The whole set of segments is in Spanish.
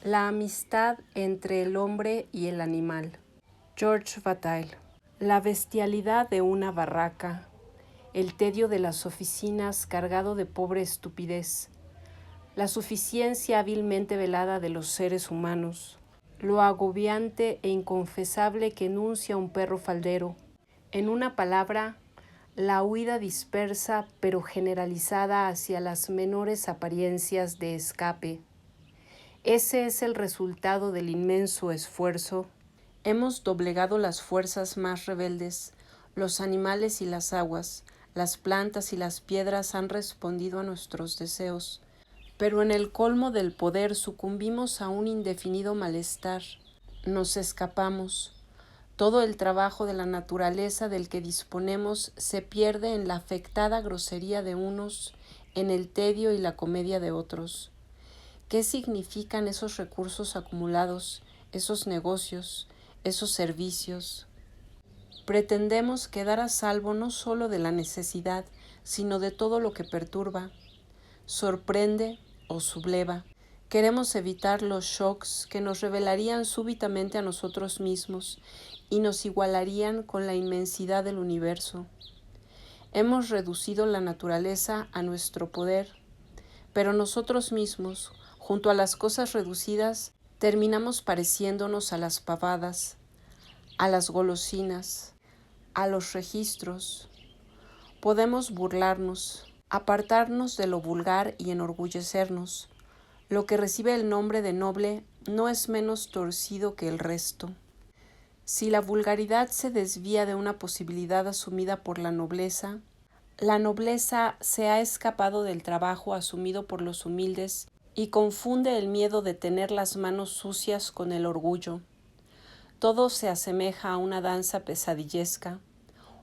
La amistad entre el hombre y el animal. George Bataille. La bestialidad de una barraca, el tedio de las oficinas cargado de pobre estupidez, la suficiencia hábilmente velada de los seres humanos, lo agobiante e inconfesable que enuncia un perro faldero. En una palabra, la huida dispersa pero generalizada hacia las menores apariencias de escape. Ese es el resultado del inmenso esfuerzo. Hemos doblegado las fuerzas más rebeldes, los animales y las aguas, las plantas y las piedras han respondido a nuestros deseos, pero en el colmo del poder sucumbimos a un indefinido malestar. Nos escapamos. Todo el trabajo de la naturaleza del que disponemos se pierde en la afectada grosería de unos, en el tedio y la comedia de otros. ¿Qué significan esos recursos acumulados, esos negocios, esos servicios? Pretendemos quedar a salvo no solo de la necesidad, sino de todo lo que perturba, sorprende o subleva. Queremos evitar los shocks que nos revelarían súbitamente a nosotros mismos y nos igualarían con la inmensidad del universo. Hemos reducido la naturaleza a nuestro poder, pero nosotros mismos, junto a las cosas reducidas, terminamos pareciéndonos a las pavadas, a las golosinas, a los registros. Podemos burlarnos, apartarnos de lo vulgar y enorgullecernos. Lo que recibe el nombre de noble no es menos torcido que el resto. Si la vulgaridad se desvía de una posibilidad asumida por la nobleza se ha escapado del trabajo asumido por los humildes y confunde el miedo de tener las manos sucias con el orgullo. Todo se asemeja a una danza pesadillesca.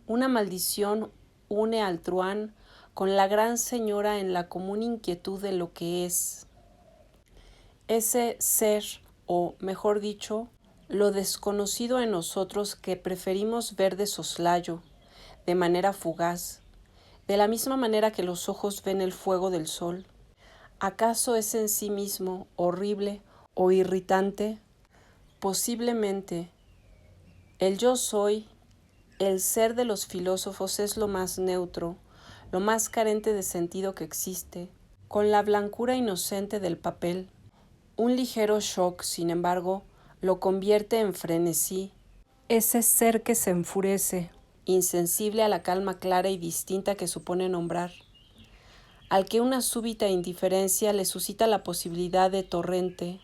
Una maldición une al truán con la gran señora en la común inquietud de lo que es. Ese ser, o mejor dicho, lo desconocido en nosotros que preferimos ver de soslayo, de manera fugaz, de la misma manera que los ojos ven el fuego del sol. ¿Acaso es en sí mismo horrible o irritante? Posiblemente. El yo soy, el ser de los filósofos es lo más neutro, lo más carente de sentido que existe, con la blancura inocente del papel. Un ligero shock, sin embargo, lo convierte en frenesí. Ese ser que se enfurece, insensible a la calma clara y distinta que supone nombrar, al que una súbita indiferencia le suscita la posibilidad de torrente,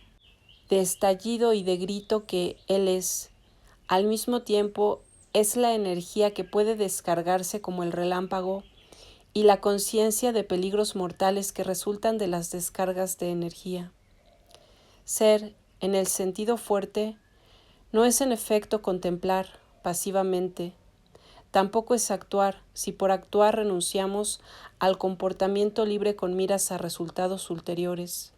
de estallido y de grito que él es, al mismo tiempo es la energía que puede descargarse como el relámpago y la conciencia de peligros mortales que resultan de las descargas de energía. Ser, en el sentido fuerte, no es en efecto contemplar pasivamente, tampoco es actuar si por actuar renunciamos al comportamiento libre con miras a resultados ulteriores,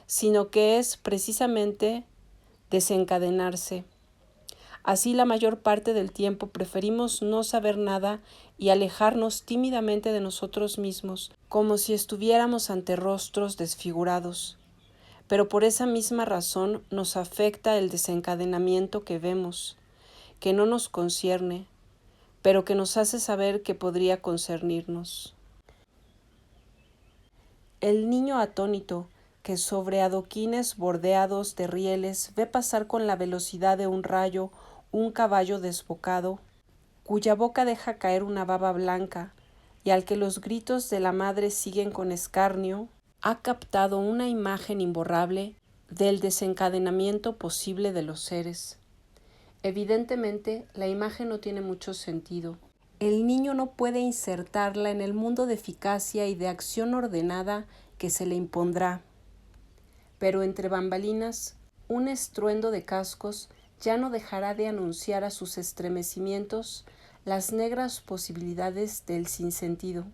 sino que es precisamente desencadenarse. Así la mayor parte del tiempo preferimos no saber nada y alejarnos tímidamente de nosotros mismos, como si estuviéramos ante rostros desfigurados. Pero por esa misma razón nos afecta el desencadenamiento que vemos, que no nos concierne, pero que nos hace saber que podría concernirnos. El niño atónito, que sobre adoquines bordeados de rieles ve pasar con la velocidad de un rayo un caballo desbocado, cuya boca deja caer una baba blanca, y al que los gritos de la madre siguen con escarnio, ha captado una imagen imborrable del desencadenamiento posible de los seres. Evidentemente, la imagen no tiene mucho sentido. El niño no puede insertarla en el mundo de eficacia y de acción ordenada que se le impondrá. Pero entre bambalinas, un estruendo de cascos ya no dejará de anunciar a sus estremecimientos las negras posibilidades del sinsentido.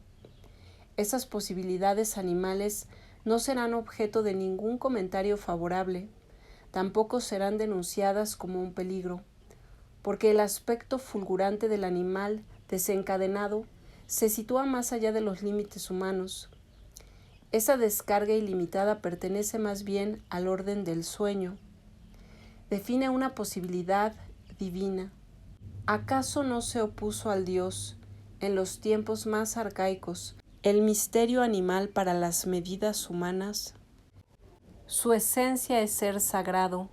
Esas posibilidades animales no serán objeto de ningún comentario favorable, tampoco serán denunciadas como un peligro, porque el aspecto fulgurante del animal desencadenado se sitúa más allá de los límites humanos. Esa descarga ilimitada pertenece más bien al orden del sueño. Define una posibilidad divina. ¿Acaso no se opuso al Dios, en los tiempos más arcaicos, el misterio animal para las medidas humanas? Su esencia es ser sagrado,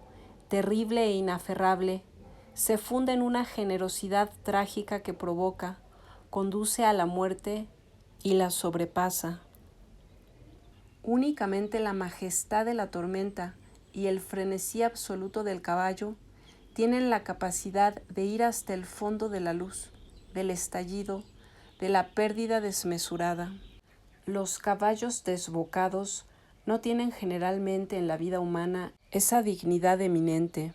terrible e inaferrable. Se funda en una generosidad trágica que provoca, conduce a la muerte y la sobrepasa. Únicamente la majestad de la tormenta y el frenesí absoluto del caballo tienen la capacidad de ir hasta el fondo de la luz, del estallido, de la pérdida desmesurada. Los caballos desbocados no tienen generalmente en la vida humana esa dignidad eminente.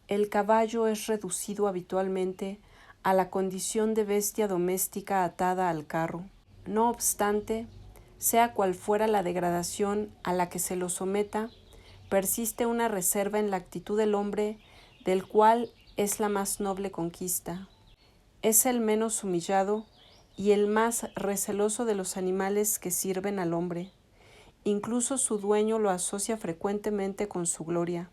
El caballo es reducido habitualmente a la condición de bestia doméstica atada al carro. No obstante, sea cual fuera la degradación a la que se lo someta, persiste una reserva en la actitud del hombre, del cual es la más noble conquista. Es el menos humillado y el más receloso de los animales que sirven al hombre. Incluso su dueño lo asocia frecuentemente con su gloria.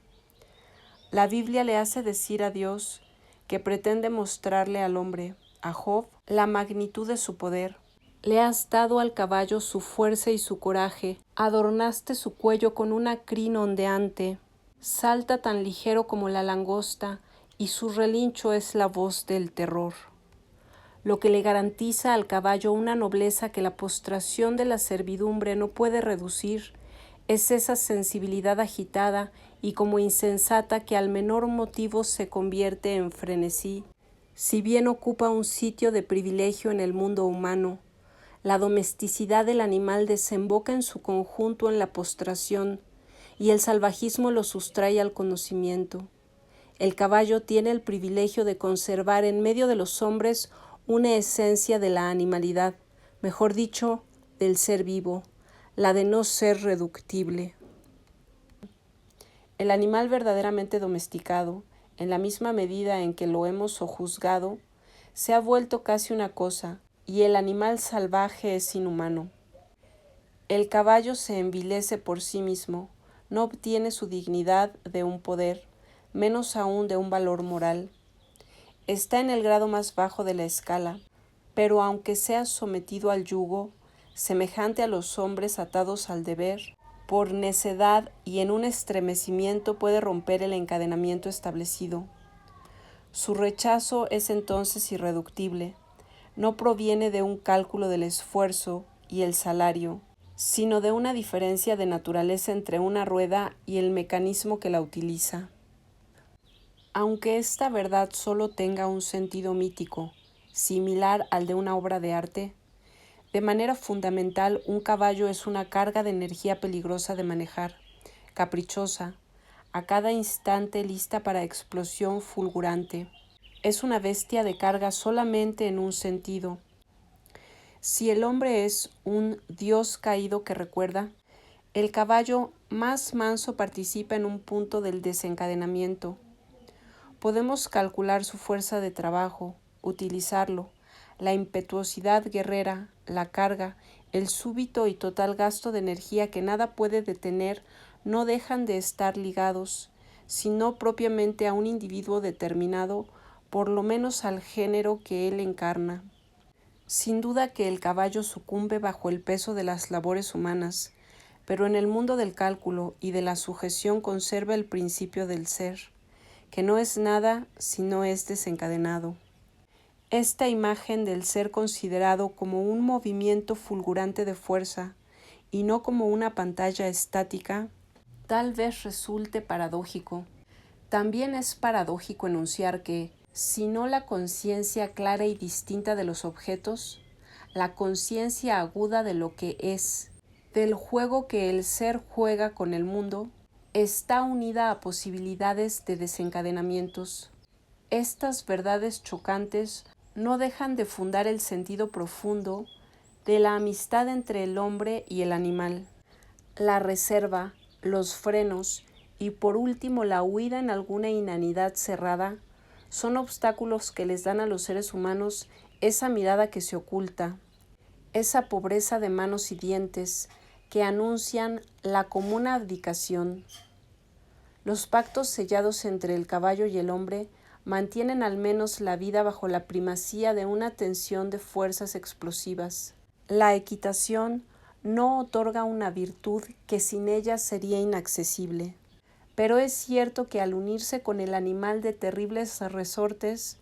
La Biblia le hace decir a Dios que pretende mostrarle al hombre, a Job, la magnitud de su poder. Le has dado al caballo su fuerza y su coraje, adornaste su cuello con una crin ondeante, salta tan ligero como la langosta, y su relincho es la voz del terror. Lo que le garantiza al caballo una nobleza que la postración de la servidumbre no puede reducir, es esa sensibilidad agitada y como insensata que al menor motivo se convierte en frenesí. Si bien ocupa un sitio de privilegio en el mundo humano, la domesticidad del animal desemboca en su conjunto en la postración, y el salvajismo lo sustrae al conocimiento. El caballo tiene el privilegio de conservar en medio de los hombres una esencia de la animalidad, mejor dicho, del ser vivo, la de no ser reductible. El animal verdaderamente domesticado, en la misma medida en que lo hemos sojuzgado, se ha vuelto casi una cosa, y el animal salvaje es inhumano. El caballo se envilece por sí mismo, no obtiene su dignidad de un poder, menos aún de un valor moral. Está en el grado más bajo de la escala, pero aunque sea sometido al yugo, semejante a los hombres atados al deber, por necedad y en un estremecimiento puede romper el encadenamiento establecido. Su rechazo es entonces irreductible. No proviene de un cálculo del esfuerzo y el salario, sino de una diferencia de naturaleza entre una rueda y el mecanismo que la utiliza. Aunque esta verdad solo tenga un sentido mítico, similar al de una obra de arte, de manera fundamental un caballo es una carga de energía peligrosa de manejar, caprichosa, a cada instante lista para explosión fulgurante. Es una bestia de carga solamente en un sentido. Si el hombre es un Dios caído que recuerda, el caballo más manso participa en un punto del desencadenamiento. Podemos calcular su fuerza de trabajo, utilizarlo, la impetuosidad guerrera, la carga, el súbito y total gasto de energía que nada puede detener, no dejan de estar ligados, sino propiamente a un individuo determinado, por lo menos al género que él encarna. Sin duda que el caballo sucumbe bajo el peso de las labores humanas, pero en el mundo del cálculo y de la sujeción conserva el principio del ser, que no es nada si no es desencadenado. Esta imagen del ser considerado como un movimiento fulgurante de fuerza y no como una pantalla estática, tal vez resulte paradójico. También es paradójico enunciar que, si no la conciencia clara y distinta de los objetos, la conciencia aguda de lo que es, del juego que el ser juega con el mundo, está unida a posibilidades de desencadenamientos. Estas verdades chocantes no dejan de fundar el sentido profundo de la amistad entre el hombre y el animal. La reserva, los frenos y por último la huida en alguna inanidad cerrada son obstáculos que les dan a los seres humanos esa mirada que se oculta, esa pobreza de manos y dientes que anuncian la común abdicación. Los pactos sellados entre el caballo y el hombre mantienen al menos la vida bajo la primacía de una tensión de fuerzas explosivas. La equitación no otorga una virtud que sin ella sería inaccesible. Pero es cierto que al unirse con el animal de terribles resortes,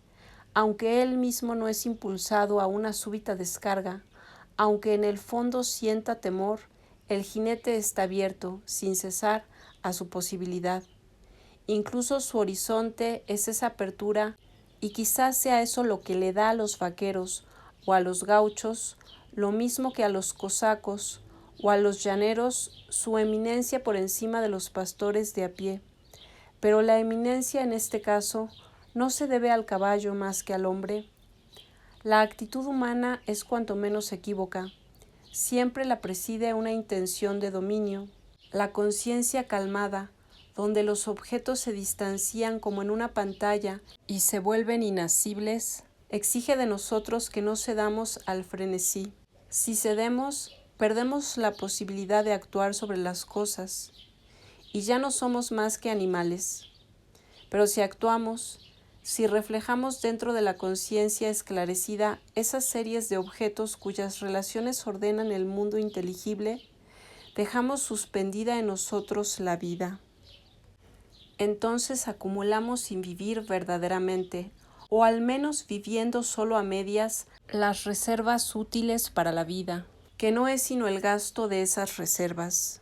aunque él mismo no es impulsado a una súbita descarga, aunque en el fondo sienta temor, el jinete está abierto, sin cesar, a su posibilidad. Incluso su horizonte es esa apertura, y quizás sea eso lo que le da a los vaqueros o a los gauchos, lo mismo que a los cosacos o a los llaneros, su eminencia por encima de los pastores de a pie. Pero la eminencia en este caso no se debe al caballo más que al hombre. La actitud humana es cuanto menos equívoca. Siempre la preside una intención de dominio. La conciencia calmada, donde los objetos se distancian como en una pantalla y se vuelven inasibles, exige de nosotros que no cedamos al frenesí. Si cedemos, perdemos la posibilidad de actuar sobre las cosas, y ya no somos más que animales. Pero si actuamos, si reflejamos dentro de la conciencia esclarecida esas series de objetos cuyas relaciones ordenan el mundo inteligible, dejamos suspendida en nosotros la vida. Entonces acumulamos sin vivir verdaderamente, o al menos viviendo solo a medias, las reservas útiles para la vida, que no es sino el gasto de esas reservas.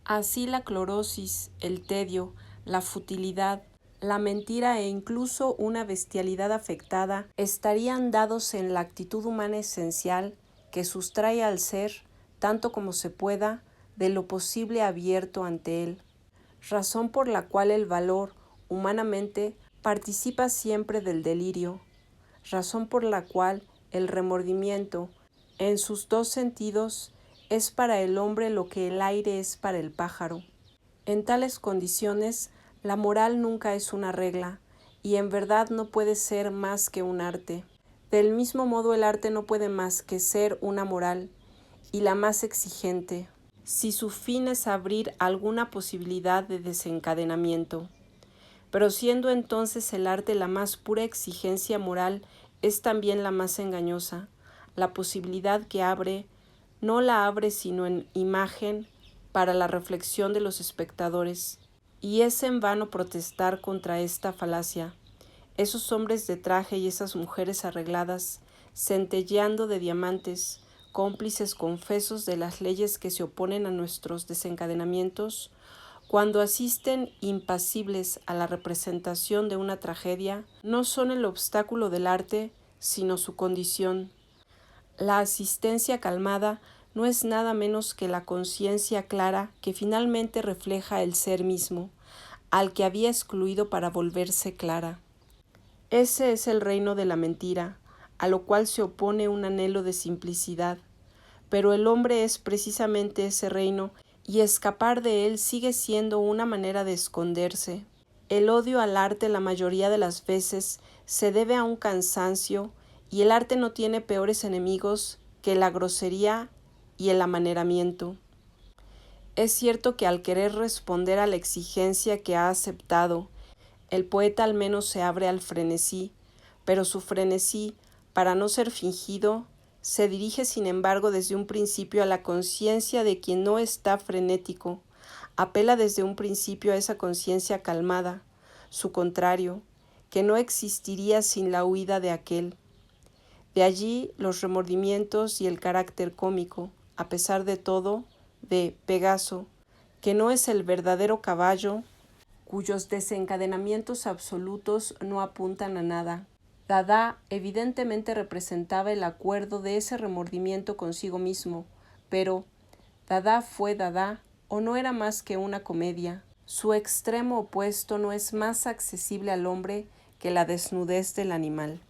Así la clorosis, el tedio, la futilidad, la mentira e incluso una bestialidad afectada estarían dados en la actitud humana esencial que sustrae al ser, tanto como se pueda, de lo posible abierto ante él, razón por la cual el valor, humanamente, participa siempre del delirio, razón por la cual el remordimiento, en sus dos sentidos, es para el hombre lo que el aire es para el pájaro. En tales condiciones, la moral nunca es una regla, y en verdad no puede ser más que un arte. Del mismo modo, el arte no puede más que ser una moral, y la más exigente, si su fin es abrir alguna posibilidad de desencadenamiento. Pero siendo entonces el arte la más pura exigencia moral, es también la más engañosa. La posibilidad que abre, no la abre sino en imagen para la reflexión de los espectadores, y es en vano protestar contra esta falacia. Esos hombres de traje y esas mujeres arregladas, centelleando de diamantes, cómplices confesos de las leyes que se oponen a nuestros desencadenamientos, cuando asisten impasibles a la representación de una tragedia, no son el obstáculo del arte, sino su condición. La asistencia calmada no es nada menos que la conciencia clara que finalmente refleja el ser mismo, al que había excluido para volverse clara. Ese es el reino de la mentira, a lo cual se opone un anhelo de simplicidad, pero el hombre es precisamente ese reino, y escapar de él sigue siendo una manera de esconderse. El odio al arte la mayoría de las veces se debe a un cansancio, y el arte no tiene peores enemigos que la grosería y el amaneramiento. Es cierto que al querer responder a la exigencia que ha aceptado, el poeta al menos se abre al frenesí, pero su frenesí, para no ser fingido, se dirige sin embargo desde un principio a la conciencia de quien no está frenético, apela desde un principio a esa conciencia calmada, su contrario, que no existiría sin la huida de aquel. De allí los remordimientos y el carácter cómico, a pesar de todo, de Pegaso, que no es el verdadero caballo, cuyos desencadenamientos absolutos no apuntan a nada. Dada evidentemente representaba el acuerdo de ese remordimiento consigo mismo, pero Dada fue Dada o no era más que una comedia. Su extremo opuesto no es más accesible al hombre que la desnudez del animal.